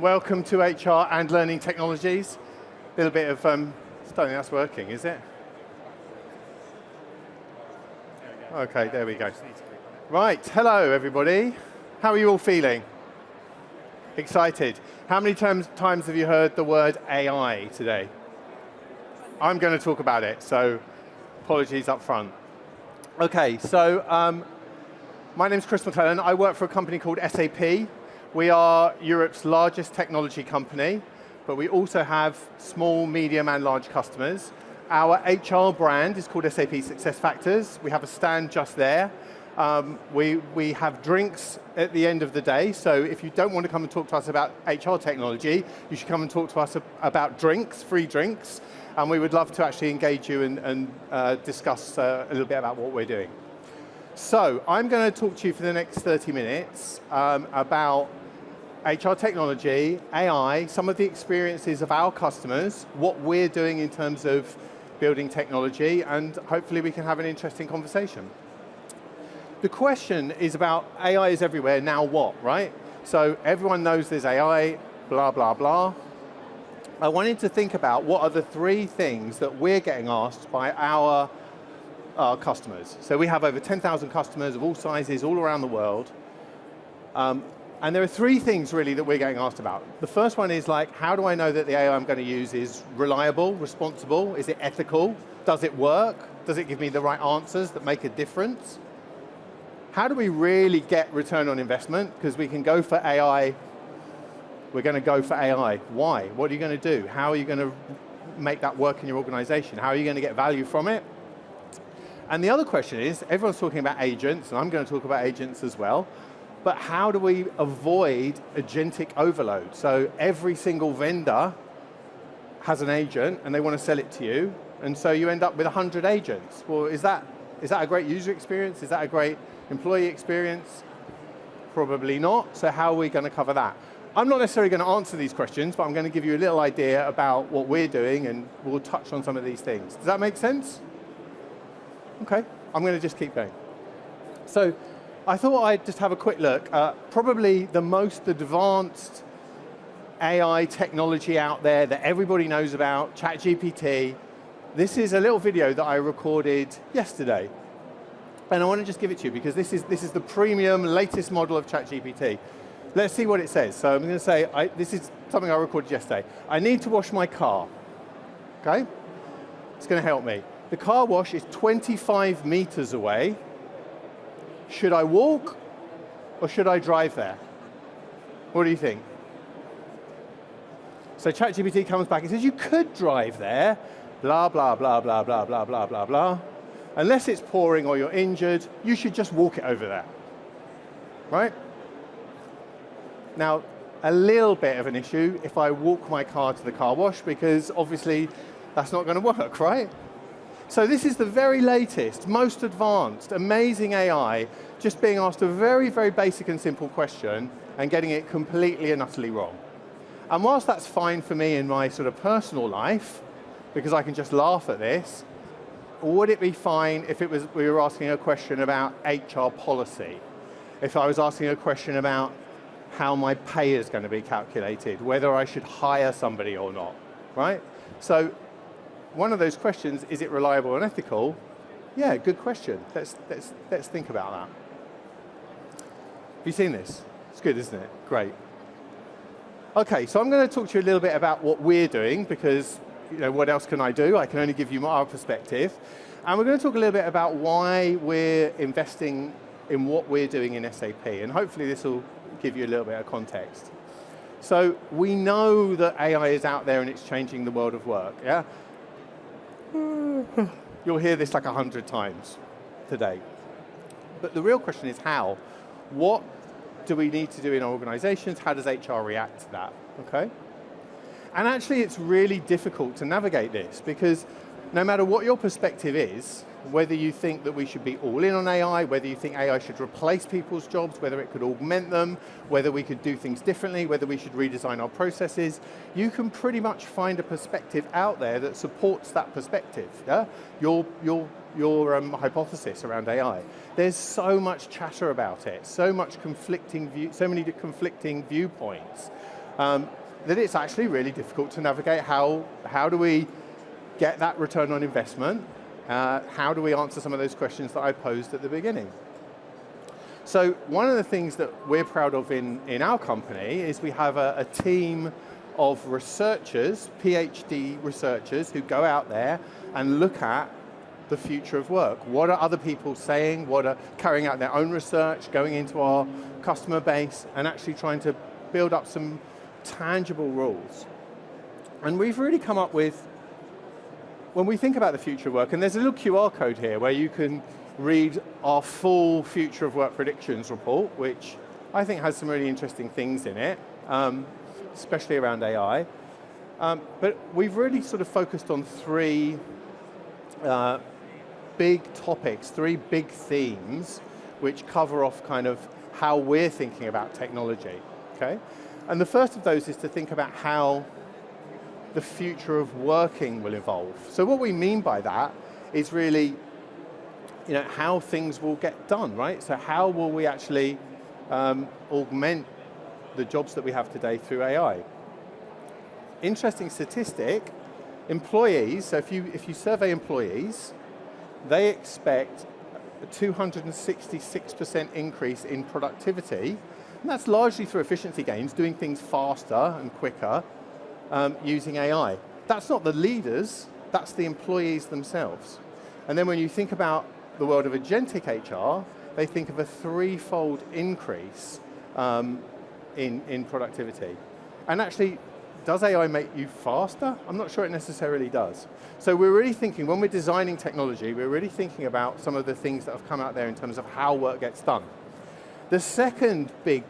Welcome to HR and Learning Technologies. A little bit of, I don't think that's working, is it? Okay, there we go. Right, hello everybody. How are you all feeling? Excited. How many times have you heard the word AI today? I'm going to talk about it, so apologies up front. Okay, so my name's Chris McLellan. I work for a company called SAP. We are Europe's largest technology company, but we also have small, medium, and large customers. Our HR brand is called SAP SuccessFactors. We have a stand just there. We have drinks at the end of the day, so if you don't want to come and talk to us about HR technology, you should come and talk to us about drinks, free drinks, and we would love to actually engage you and discuss a little bit about what we're doing. So I'm going to talk to you for the next 30 minutes about HR technology, AI, some of the experiences of our customers, what we're doing in terms of building technology, and hopefully we can have an interesting conversation. The question is about AI is everywhere, now what, right? So everyone knows there's AI, blah, blah, blah. I wanted to think about what are the three things that we're getting asked by our customers. So we have over 10,000 customers of all sizes all around the world. And there are three things really that we're getting asked about. The first one is like, how do I know that the AI I'm going to use is reliable, responsible? Is it ethical? Does it work? Does it give me the right answers that make a difference? How do we really get return on investment? Because we can go for AI, we're going to go for AI. Why? What are you going to do? How are you going to make that work in your organization? How are you going to get value from it? And the other question is, everyone's talking about agents, and I'm going to talk about agents as well, but how do we avoid agentic overload? So every single vendor has an agent, and they want to sell it to you, and so you end up with 100 agents. Well, is that a great user experience? Is that a great employee experience? Probably not, so how are we going to cover that? I'm not necessarily going to answer these questions, but I'm going to give you a little idea about what we're doing, and we'll touch on some of these things. Does that make sense? Okay, I'm going to just keep going. So I thought I'd just have a quick look at probably the most advanced AI technology out there that everybody knows about, ChatGPT. This is a little video that I recorded yesterday. And I want to just give it to you because this is the premium, latest model of ChatGPT. Let's see what it says. So I'm going to say, this is something I recorded yesterday. I need to wash my car. Okay? It's going to help me. The car wash is 25 meters away. Should I walk or should I drive there? What do you think? So ChatGPT comes back and says, you could drive there, blah, blah, blah, blah, blah, blah, blah, blah, blah. Unless it's pouring or you're injured, you should just walk it over there, right? Now, a little bit of an issue if I walk my car to the car wash because obviously that's not going to work, right? So this is the very latest, most advanced, amazing AI, just being asked a very, very basic and simple question and getting it completely and utterly wrong. And whilst that's fine for me in my sort of personal life, because I can just laugh at this, would it be fine if we were asking a question about HR policy? If I was asking a question about how my pay is going to be calculated, whether I should hire somebody or not, right? So one of those questions, is it reliable and ethical? Yeah, good question. Let's think about that. Have you seen this? It's good, isn't it? Great. Okay, so I'm going to talk to you a little bit about what we're doing because, you know, what else can I do? I can only give you our perspective. And we're going to talk a little bit about why we're investing in what we're doing in SAP. And hopefully this will give you a little bit of context. So we know that AI is out there and it's changing the world of work, yeah? You'll hear this like 100 times today. But the real question is how? What do we need to do in our organizations? How does HR react to that, okay? And actually it's really difficult to navigate this because no matter what your perspective is, whether you think that we should be all in on AI, whether you think AI should replace people's jobs, whether it could augment them, whether we could do things differently, whether we should redesign our processes, you can pretty much find a perspective out there that supports that perspective, yeah? Your hypothesis around AI. There's so much chatter about it, so many conflicting viewpoints. that it's actually really difficult to navigate how do we get that return on investment, how do we answer some of those questions that I posed at the beginning. So one of the things that we're proud of in our company is we have a team of researchers, PhD researchers, who go out there and look at the future of work. What are other people saying? What are carrying out their own research, going into our customer base, and actually trying to build up some tangible rules. And we've really come up with, when we think about the future of work, and there's a little QR code here where you can read our full future of work predictions report, which I think has some really interesting things in it, especially around AI. But we've really sort of focused on three big topics, three big themes, which cover off kind of how we're thinking about technology, okay? And the first of those is to think about how the future of working will evolve. So what we mean by that is really, how things will get done, right? So how will we actually augment the jobs that we have today through AI? Interesting statistic, employees, so if you survey employees, they expect a 266% increase in productivity, and that's largely through efficiency gains, doing things faster and quicker using AI. That's not the leaders, that's the employees themselves. And then when you think about the world of agentic HR, they think of a threefold increase in productivity. And actually, does AI make you faster? I'm not sure it necessarily does. So we're really thinking, when we're designing technology, we're really thinking about some of the things that have come out there in terms of how work gets done. The second big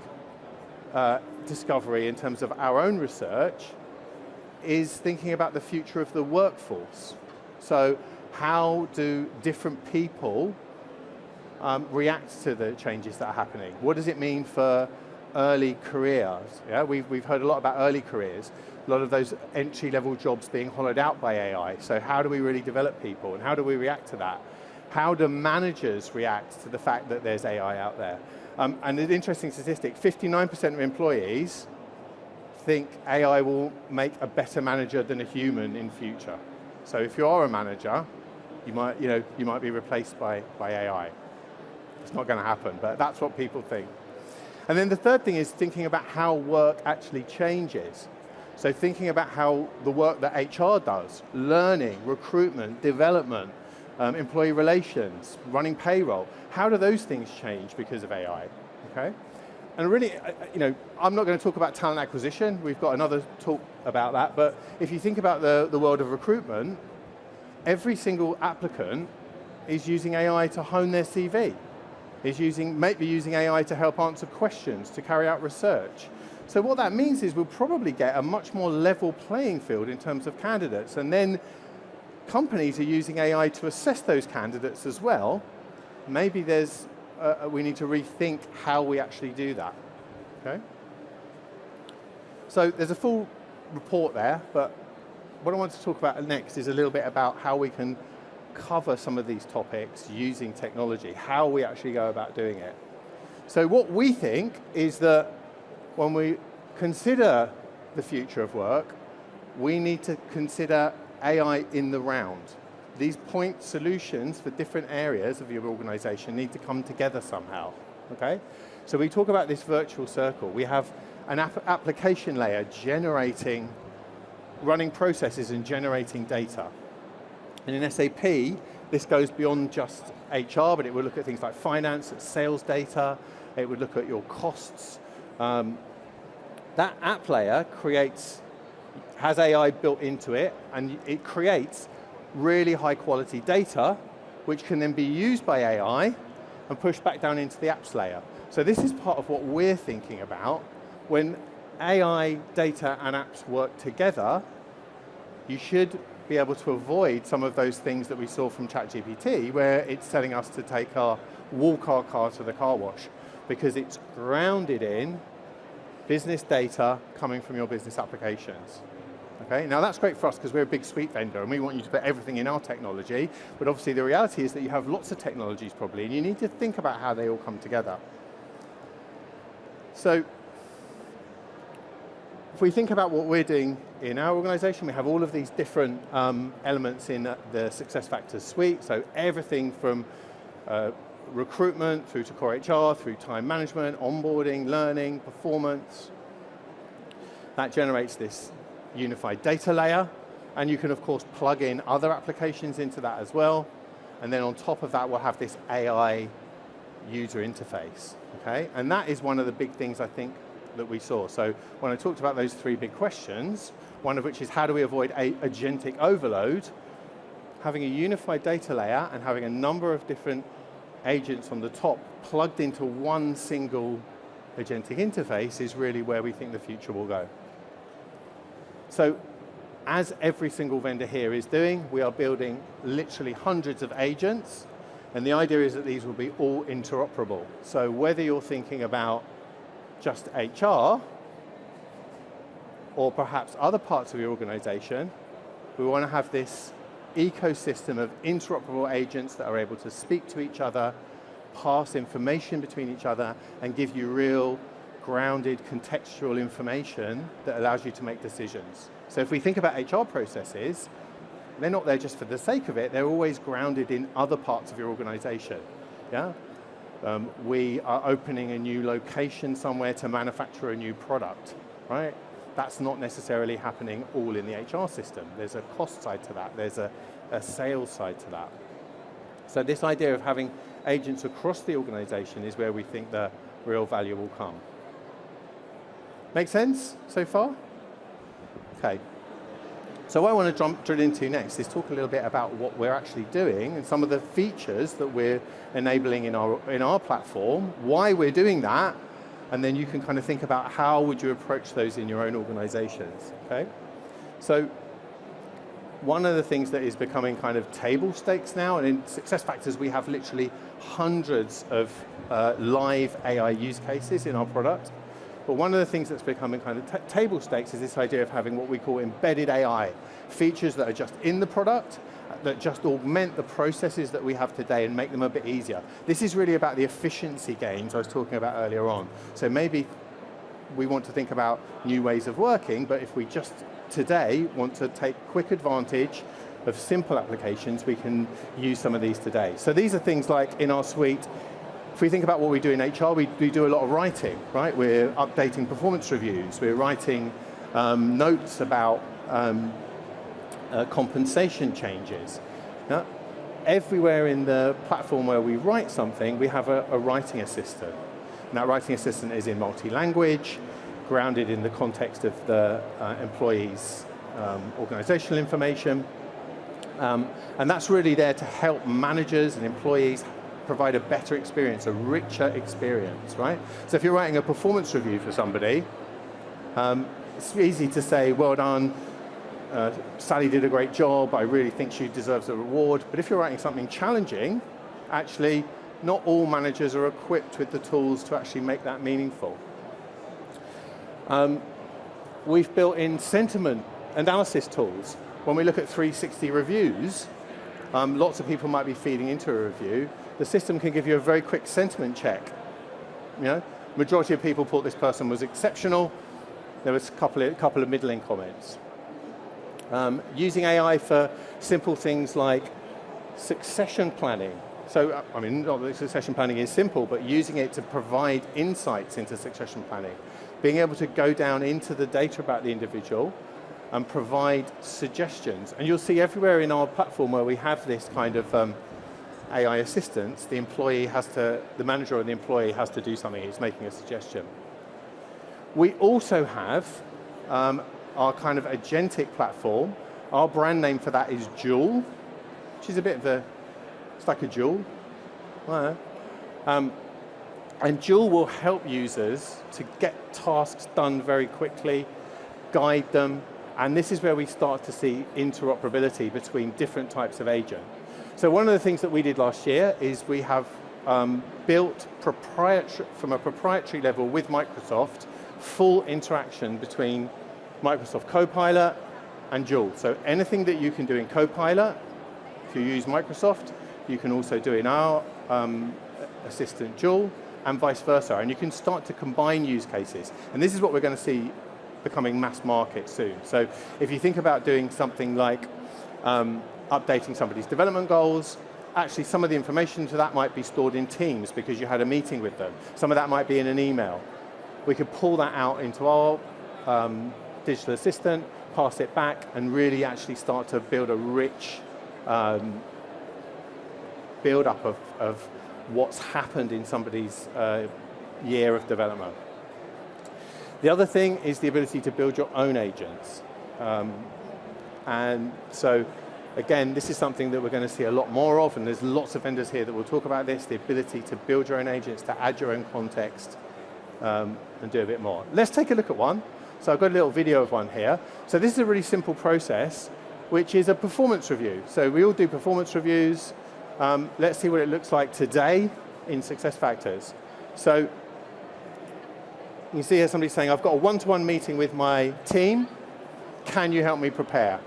discovery in terms of our own research is thinking about the future of the workforce. So how do different people react to the changes that are happening? What does it mean for early careers? Yeah, we've heard a lot about early careers, a lot of those entry-level jobs being hollowed out by AI. So how do we really develop people, and how do we react to that? How do managers react to the fact that there's AI out there? And an interesting statistic, 59% of employees think AI will make a better manager than a human in future. So if you are a manager, you might be replaced by AI. It's not going to happen, but that's what people think. And then the third thing is thinking about how work actually changes. So thinking about how the work that HR does, learning, recruitment, development, employee relations, running payroll, how do those things change because of AI, okay? And really, I'm not going to talk about talent acquisition. We've got another talk about that, but if you think about the world of recruitment, every single applicant is using AI to hone their CV. Might be using AI to help answer questions, to carry out research. So what that means is we'll probably get a much more level playing field in terms of candidates, and then companies are using AI to assess those candidates as well. Maybe we need to rethink how we actually do that, okay? So there's a full report there, but what I want to talk about next is a little bit about how we can cover some of these topics using technology, how we actually go about doing it. So what we think is that when we consider the future of work, we need to consider AI in the round. These point solutions for different areas of your organization need to come together somehow, okay? So we talk about this virtual circle. We have an application layer running processes and generating data. And in SAP, this goes beyond just HR, but it would look at things like finance, sales data, it would look at your costs. That app layer has AI built into it, and it creates really high quality data, which can then be used by AI and pushed back down into the apps layer. So this is part of what we're thinking about. When AI, data, and apps work together, you should be able to avoid some of those things that we saw from ChatGPT, where it's telling us to walk our car to the car wash, because it's grounded in business data coming from your business applications. Okay, now that's great for us because we're a big suite vendor and we want you to put everything in our technology, but obviously the reality is that you have lots of technologies probably, and you need to think about how they all come together. So if we think about what we're doing in our organization, we have all of these different elements in the SuccessFactors suite. So everything from recruitment through to core HR, through time management, onboarding, learning, performance. That generates this unified data layer. And you can, of course, plug in other applications into that as well. And then on top of that, we'll have this AI user interface, okay? And that is one of the big things I think that we saw. So when I talked about those 3 big questions, one of which is how do we avoid agentic overload, having a unified data layer and having a number of different agents on the top plugged into one single agentic interface is really where we think the future will go. So as every single vendor here is doing, we are building literally hundreds of agents, and the idea is that these will be all interoperable. So whether you're thinking about just HR, or perhaps other parts of your organization, we want to have this ecosystem of interoperable agents that are able to speak to each other, pass information between each other, and give you real grounded contextual information that allows you to make decisions. So if we think about HR processes, they're not there just for the sake of it, they're always grounded in other parts of your organization. Yeah? We are opening a new location somewhere to manufacture a new product, right? That's not necessarily happening all in the HR system. There's a cost side to that. There's a sales side to that. So this idea of having agents across the organization is where we think the real value will come. Make sense so far? Okay. So what I want to drill into next is talk a little bit about what we're actually doing and some of the features that we're enabling in our platform, why we're doing that, and then you can kind of think about how would you approach those in your own organizations, okay? So one of the things that is becoming kind of table stakes now, and in SuccessFactors we have literally hundreds of live AI use cases in our product. But one of the things that's becoming kind of table stakes is this idea of having what we call embedded AI, features that are just in the product, that just augment the processes that we have today and make them a bit easier. This is really about the efficiency gains I was talking about earlier on. So maybe we want to think about new ways of working, but if we just today want to take quick advantage of simple applications, we can use some of these today. So these are things like in our suite. If we think about what we do in HR, we do a lot of writing, right? We're updating performance reviews. We're writing notes about compensation changes. Now, everywhere in the platform where we write something, we have a writing assistant. And that writing assistant is in multi-language, grounded in the context of the employee's organizational information. And that's really there to help managers and employees provide a better experience, a richer experience, right? So if you're writing a performance review for somebody, it's easy to say, well done, Sally did a great job, I really think she deserves a reward. But if you're writing something challenging, actually, not all managers are equipped with the tools to actually make that meaningful. We've built in sentiment analysis tools. When we look at 360 reviews, lots of people might be feeding into a review. The system can give you a very quick sentiment check. You know, majority of people thought this person was exceptional. There was a couple of middling comments. Using AI for simple things like succession planning. So, I mean, not that succession planning is simple, but using it to provide insights into succession planning. Being able to go down into the data about the individual and provide suggestions. And you'll see everywhere in our platform where we have this kind of AI assistance, the manager or the employee has to do something. It's making a suggestion. We also have our kind of agentic platform. Our brand name for that is Joule, which is a bit of it's like a jewel. And Joule will help users to get tasks done very quickly, guide them, and this is where we start to see interoperability between different types of agent. So one of the things that we did last year is we have built from a proprietary level with Microsoft, full interaction between Microsoft Copilot and Joule. So anything that you can do in Copilot, if you use Microsoft, you can also do in our assistant Joule, and vice versa. And you can start to combine use cases. And this is what we're going to see becoming mass market soon. So if you think about doing something like updating somebody's development goals, actually some of the information to that might be stored in Teams because you had a meeting with them. Some of that might be in an email. We could pull that out into our digital assistant, pass it back, and really actually start to build a rich build-up of what's happened in somebody's year of development. The other thing is the ability to build your own agents. And so, again, this is something that we're going to see a lot more of, and there's lots of vendors here that will talk about this, the ability to build your own agents, to add your own context, and do a bit more. Let's take a look at one. So I've got a little video of one here. So this is a really simple process, which is a performance review. So we all do performance reviews. Let's see what it looks like today in SuccessFactors. So you can see here somebody saying, I've got a one-to-one meeting with my team. Can you help me prepare?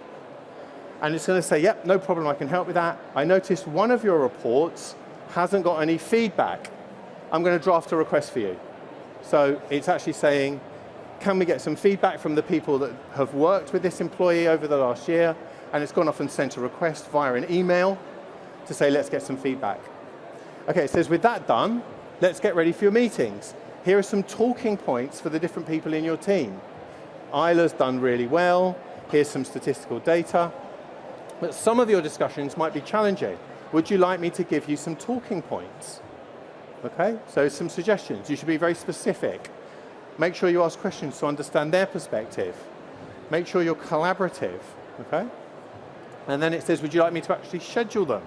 And it's going to say, yep, no problem, I can help with that. I noticed one of your reports hasn't got any feedback. I'm going to draft a request for you. So it's actually saying, can we get some feedback from the people that have worked with this employee over the last year? And it's gone off and sent a request via an email to say, let's get some feedback. Okay, it says, with that done, let's get ready for your meetings. Here are some talking points for the different people in your team. Isla's done really well. Here's some statistical data. But some of your discussions might be challenging. Would you like me to give you some talking points? Okay, so some suggestions. You should be very specific. Make sure you ask questions to understand their perspective. Make sure you're collaborative, okay? And then it says, would you like me to actually schedule them?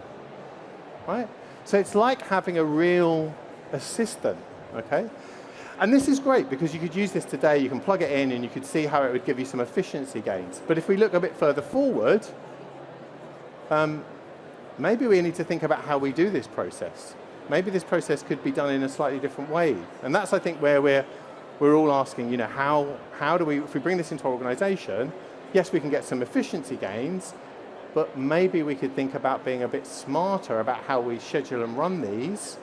Right? So it's like having a real assistant, okay? And this is great because you could use this today, you can plug it in and you could see how it would give you some efficiency gains. But if we look a bit further forward, maybe we need to think about how we do this process. Maybe this process could be done in a slightly different way. And that's, I think, where we're all asking, you know, how do we, if we bring this into our organization, yes, we can get some efficiency gains, but maybe we could think about being a bit smarter about how we schedule and run these,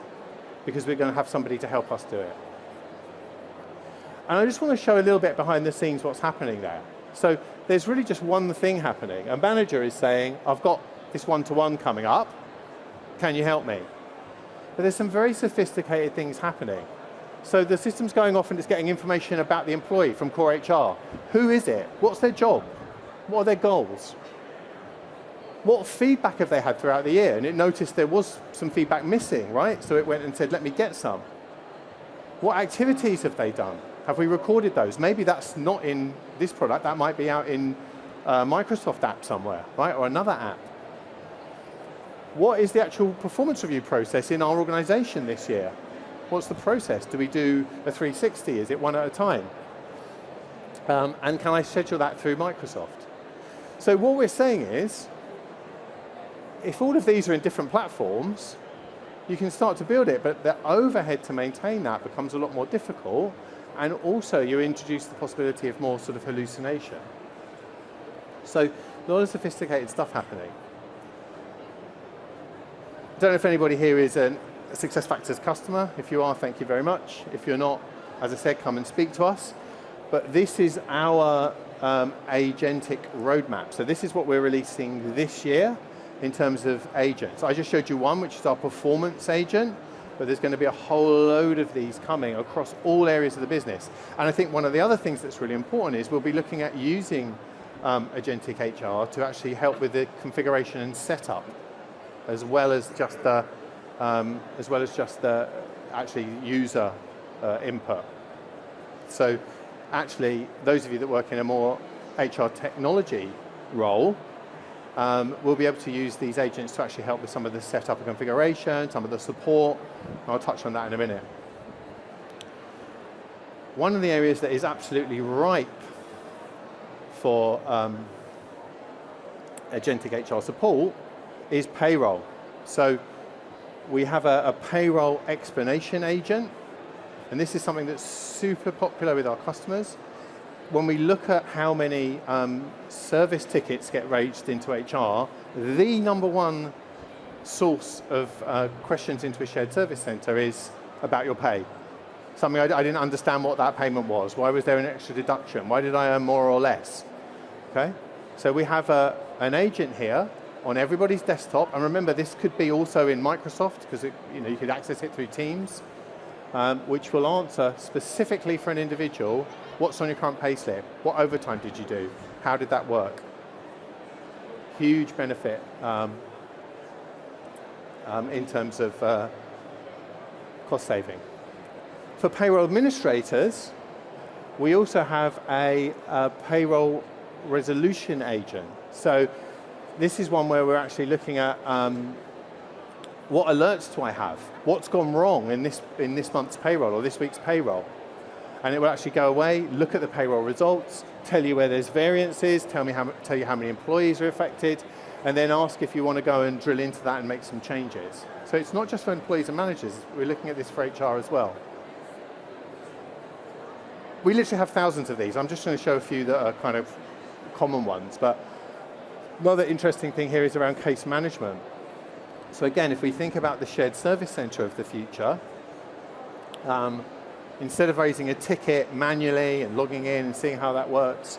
because we're going to have somebody to help us do it. And I just want to show a little bit behind the scenes what's happening there. So there's really just one thing happening. A manager is saying, I've got this one-to-one coming up, can you help me? But there's some very sophisticated things happening. So the system's going off and it's getting information about the employee from core HR. Who is it? What's their job? What are their goals? What feedback have they had throughout the year? And it noticed there was some feedback missing, right? So it went and said, let me get some. What activities have they done? Have we recorded those? Maybe that's not in this product. That might be out in a Microsoft app somewhere, right? Or another app. What is the actual performance review process in our organization this year? What's the process? Do we do a 360? Is it one at a time? And can I schedule that through Microsoft? So what we're saying is, if all of these are in different platforms, you can start to build it, but the overhead to maintain that becomes a lot more difficult, and also you introduce the possibility of more sort of hallucination. So a lot of sophisticated stuff happening. I don't know if anybody here is a SuccessFactors customer. If you are, thank you very much. If you're not, as I said, come and speak to us. But this is our agentic roadmap. So this is what we're releasing this year in terms of agents. I just showed you one, which is our performance agent, but there's going to be a whole load of these coming across all areas of the business. And I think one of the other things that's really important is we'll be looking at using agentic HR to actually help with the configuration and setup, as well as just the actually user input. So actually, those of you that work in a more HR technology role will be able to use these agents to actually help with some of the setup and configuration, some of the support. I'll touch on that in a minute. One of the areas that is absolutely ripe for agentic HR support is payroll. So we have a payroll explanation agent, and this is something that's super popular with our customers. When we look at how many service tickets get raised into HR, the number one source of questions into a shared service center is about your pay. something I didn't understand what that payment was. Why was there an extra deduction? Why did I earn more or less? Okay, so we have an agent here on everybody's desktop, and remember this could be also in Microsoft because you could access it through Teams, which will answer specifically for an individual, what's on your current payslip? What overtime did you do? How did that work? Huge benefit in terms of cost saving. For payroll administrators, we also have a payroll resolution agent. So this is one where we're actually looking at what alerts do I have? What's gone wrong in this month's payroll or this week's payroll? And it will actually go away, look at the payroll results, tell you where there's variances, tell you how many employees are affected, and then ask if you want to go and drill into that and make some changes. So it's not just for employees and managers, we're looking at this for HR as well. We literally have thousands of these. I'm just going to show a few that are kind of common ones, but another interesting thing here is around case management. So again, if we think about the shared service center of the future, instead of raising a ticket manually and logging in and seeing how that works,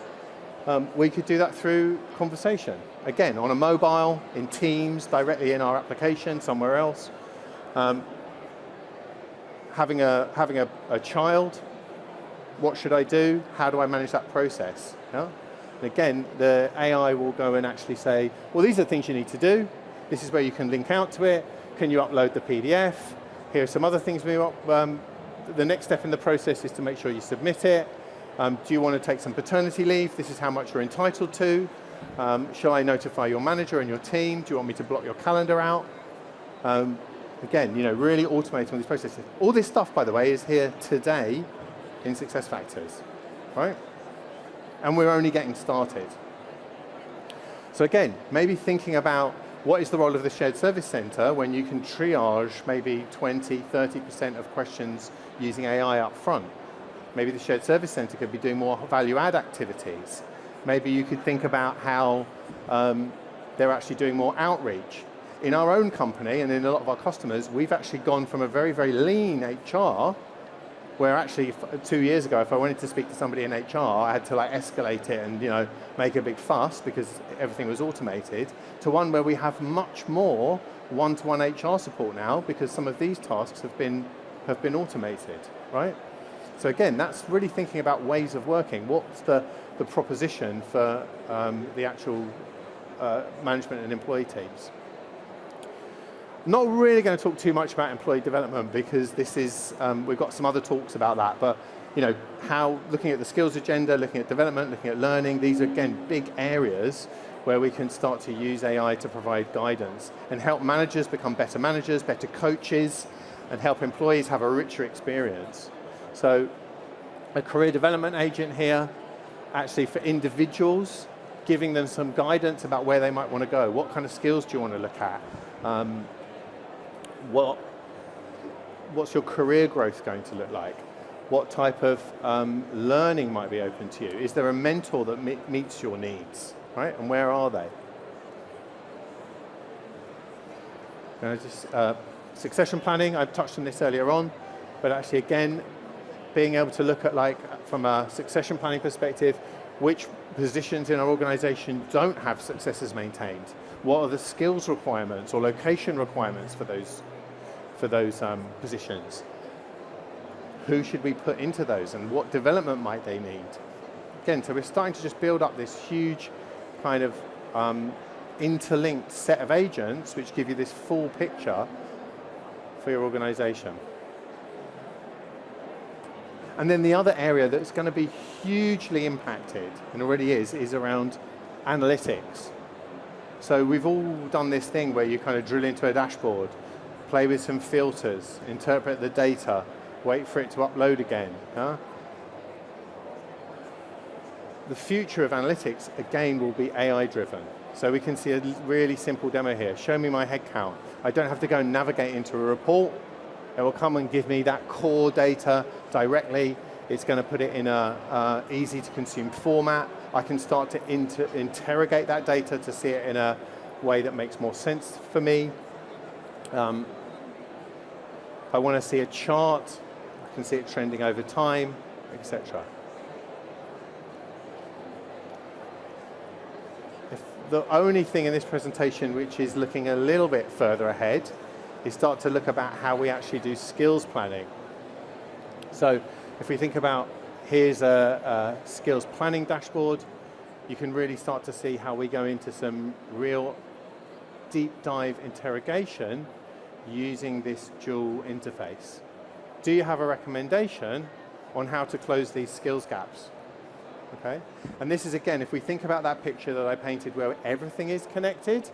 we could do that through conversation. Again, on a mobile, in Teams, directly in our application, somewhere else. Having a child, what should I do? How do I manage that process? Yeah? And again, the AI will go and actually say, well, these are the things you need to do. This is where you can link out to it. Can you upload the PDF? Here are some other things. The next step in the process is to make sure you submit it. Do you want to take some paternity leave? This is how much you're entitled to. Shall I notify your manager and your team? Do you want me to block your calendar out? Again, really automating all these processes. All this stuff, by the way, is here today in SuccessFactors, right? And we're only getting started. So again, maybe thinking about what is the role of the shared service center when you can triage maybe 20, 30% of questions using AI up front. Maybe the shared service center could be doing more value-add activities. Maybe you could think about how they're actually doing more outreach. In our own company and in a lot of our customers, we've actually gone from a very, very lean HR, where actually 2 years ago, if I wanted to speak to somebody in HR, I had to escalate it and make a big fuss because everything was automated, to one where we have much more one-to-one HR support now because some of these tasks have been automated, right? So again, that's really thinking about ways of working. What's the proposition for the actual management and employee teams? Not really going to talk too much about employee development because this is we've got some other talks about that. But how looking at the skills agenda, looking at development, looking at learning, these are again big areas where we can start to use AI to provide guidance and help managers become better managers, better coaches, and help employees have a richer experience. So a career development agent here, actually for individuals, giving them some guidance about where they might want to go. What kind of skills do you want to look at? What's your career growth going to look like? What type of learning might be open to you? Is there a mentor that meets your needs, right? And where are they? Succession planning, I've touched on this earlier on, but actually again, being able to look at from a succession planning perspective, which positions in our organization don't have successors maintained? What are the skills requirements or location requirements for those positions? Who should we put into those and what development might they need? Again, so we're starting to just build up this huge kind of interlinked set of agents which give you this full picture for your organization. And then the other area that's going to be hugely impacted, and already is around analytics. So we've all done this thing where you kind of drill into a dashboard, play with some filters, interpret the data, wait for it to upload again. Huh? The future of analytics, again, will be AI-driven. So we can see a really simple demo here. Show me my headcount. I don't have to go and navigate into a report. It will come and give me that core data directly. It's going to put it in a easy-to-consume format. I can start to interrogate that data to see it in a way that makes more sense for me. If I want to see a chart, I can see it trending over time, etc. The only thing in this presentation which is looking a little bit further ahead is start to look about how we actually do skills planning. So if we think about, here's a skills planning dashboard, you can really start to see how we go into some real deep dive interrogation using this dual interface. Do you have a recommendation on how to close these skills gaps? Okay, and this is, again, if we think about that picture that I painted where everything is connected,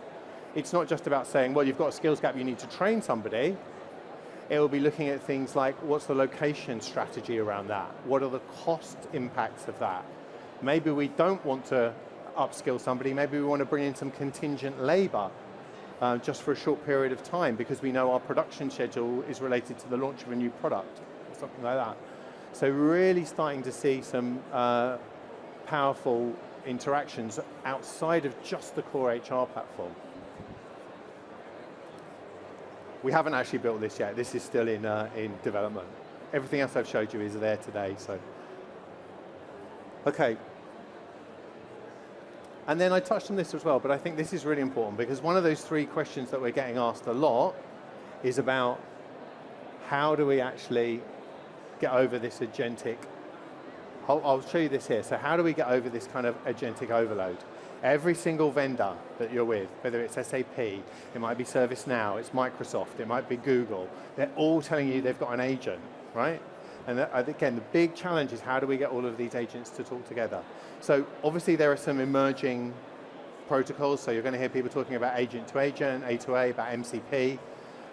it's not just about saying, well, you've got a skills gap, you need to train somebody. It will be looking at things like, what's the location strategy around that? What are the cost impacts of that? Maybe we don't want to upskill somebody, maybe we want to bring in some contingent labor just for a short period of time because we know our production schedule is related to the launch of a new product, or something like that. So really starting to see some powerful interactions outside of just the core HR platform. We haven't actually built this yet. This is still in development. Everything else I've showed you is there today. So, okay. And then I touched on this as well, but I think this is really important because one of those three questions that we're getting asked a lot is about how do we actually get over this agentic. I'll show you this here. So how do we get over this kind of agentic overload? Every single vendor that you're with, whether it's SAP, it might be ServiceNow, it's Microsoft, it might be Google, they're all telling you they've got an agent, right? And again, the big challenge is how do we get all of these agents to talk together? So obviously there are some emerging protocols. So you're going to hear people talking about agent to agent, A2A, about MCP.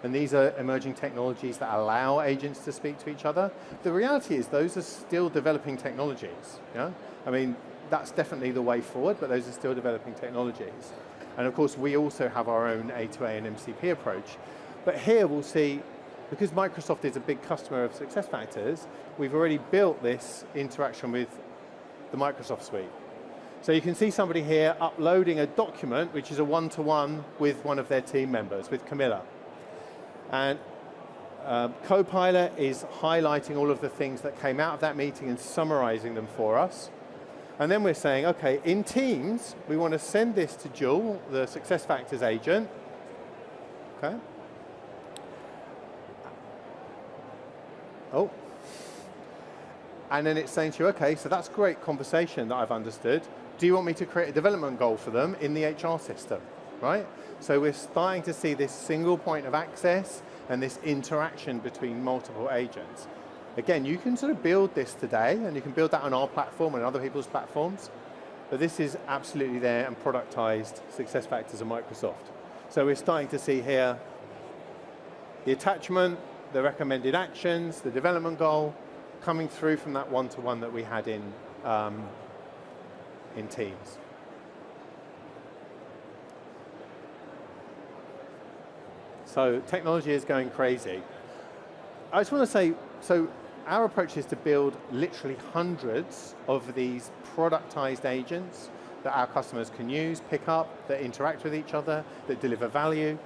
And these are emerging technologies that allow agents to speak to each other. The reality is those are still developing technologies. Yeah? I mean, that's definitely the way forward, but those are still developing technologies. And of course, we also have our own A2A and MCP approach. But here we'll see, because Microsoft is a big customer of SuccessFactors, we've already built this interaction with the Microsoft suite. So you can see somebody here uploading a document, which is a one-to-one with one of their team members, with Camilla. And Copilot is highlighting all of the things that came out of that meeting and summarizing them for us. And then we're saying, okay, in Teams, we want to send this to Joel, the SuccessFactors agent. Okay. Oh. And then it's saying to you, okay, so that's great conversation that I've understood. Do you want me to create a development goal for them in the HR system, right? So we're starting to see this single point of access and this interaction between multiple agents. Again, you can sort of build this today, and you can build that on our platform and other people's platforms, but this is absolutely there and productized SuccessFactors and Microsoft. So we're starting to see here the attachment, the recommended actions, the development goal, coming through from that one-to-one that we had in Teams. So technology is going crazy. I just want to say, so our approach is to build literally hundreds of these productized agents that our customers can use, pick up, that interact with each other, that deliver value.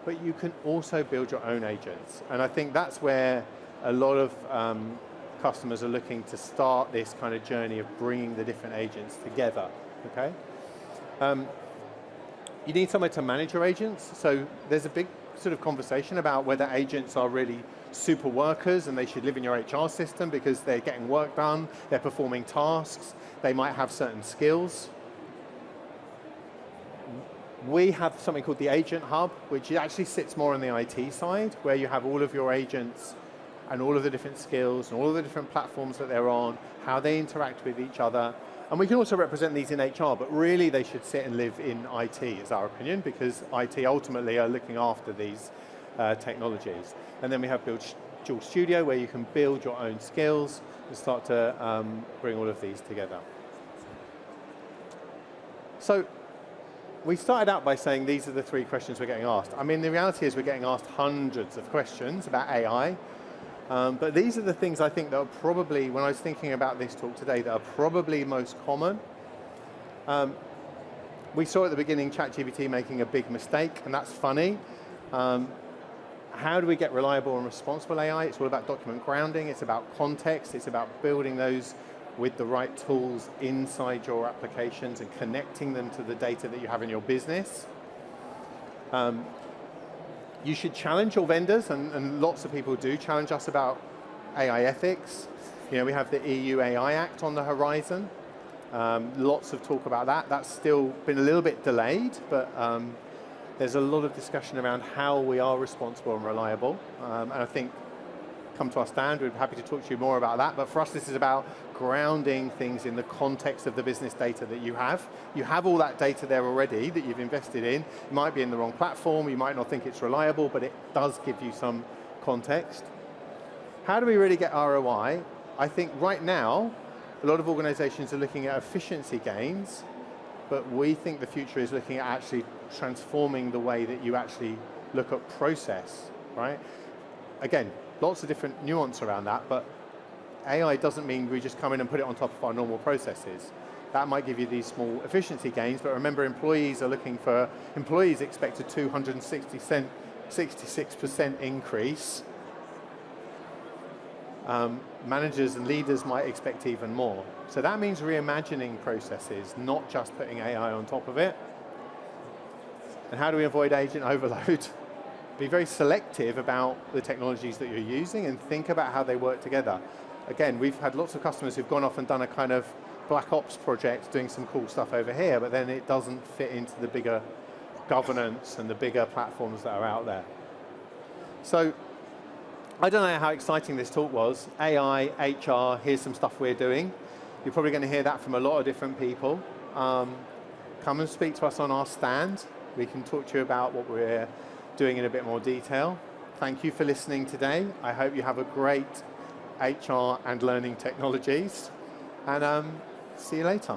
But you can also build your own agents. And I think that's where a lot of customers are looking to start this kind of journey of bringing the different agents together, okay? You need somewhere to manage your agents. So there's a big sort of conversation about whether agents are really super workers and they should live in your HR system because they're getting work done, they're performing tasks, they might have certain skills. We have something called the Agent Hub, which actually sits more on the IT side, where you have all of your agents and all of the different skills and all of the different platforms that they're on, how they interact with each other. And we can also represent these in HR, but really they should sit and live in IT, is our opinion, because IT ultimately are looking after these technologies. And then we have Dual Studio, where you can build your own skills and start to bring all of these together. So we started out by saying these are the three questions we're getting asked. I mean, the reality is we're getting asked hundreds of questions about AI, but these are the things I think that are probably, when I was thinking about this talk today, that are probably most common. We saw at the beginning ChatGPT making a big mistake, and that's funny. how do we get reliable and responsible AI? It's all about document grounding, it's about context, it's about building those with the right tools inside your applications and connecting them to the data that you have in your business. You should challenge your vendors, and lots of people do challenge us about AI ethics. You know, we have the EU AI Act on the horizon. Lots of talk about that. That's still been a little bit delayed, but there's a lot of discussion around how we are responsible and reliable. And I think, come to our stand, we're happy to talk to you more about that. But for us, this is about grounding things in the context of the business data that you have. You have all that data there already that you've invested in. It might be in the wrong platform, you might not think it's reliable, but it does give you some context. How do we really get ROI? I think right now, a lot of organizations are looking at efficiency gains, but we think the future is looking at actually transforming the way that you actually look at process, right? Again, lots of different nuance around that, but AI doesn't mean we just come in and put it on top of our normal processes. That might give you these small efficiency gains, but remember, employees expect a 266% increase. Managers and leaders might expect even more. So that means reimagining processes, not just putting AI on top of it. And how do we avoid agent overload? Be very selective about the technologies that you're using and think about how they work together. Again, we've had lots of customers who've gone off and done a kind of black ops project doing some cool stuff over here, but then it doesn't fit into the bigger governance and the bigger platforms that are out there. So I don't know how exciting this talk was. AI, HR, here's some stuff we're doing. You're probably going to hear that from a lot of different people. Come and speak to us on our stand. We can talk to you about what we're doing in a bit more detail. Thank you for listening today. I hope you have a great HR and learning technologies. And see you later.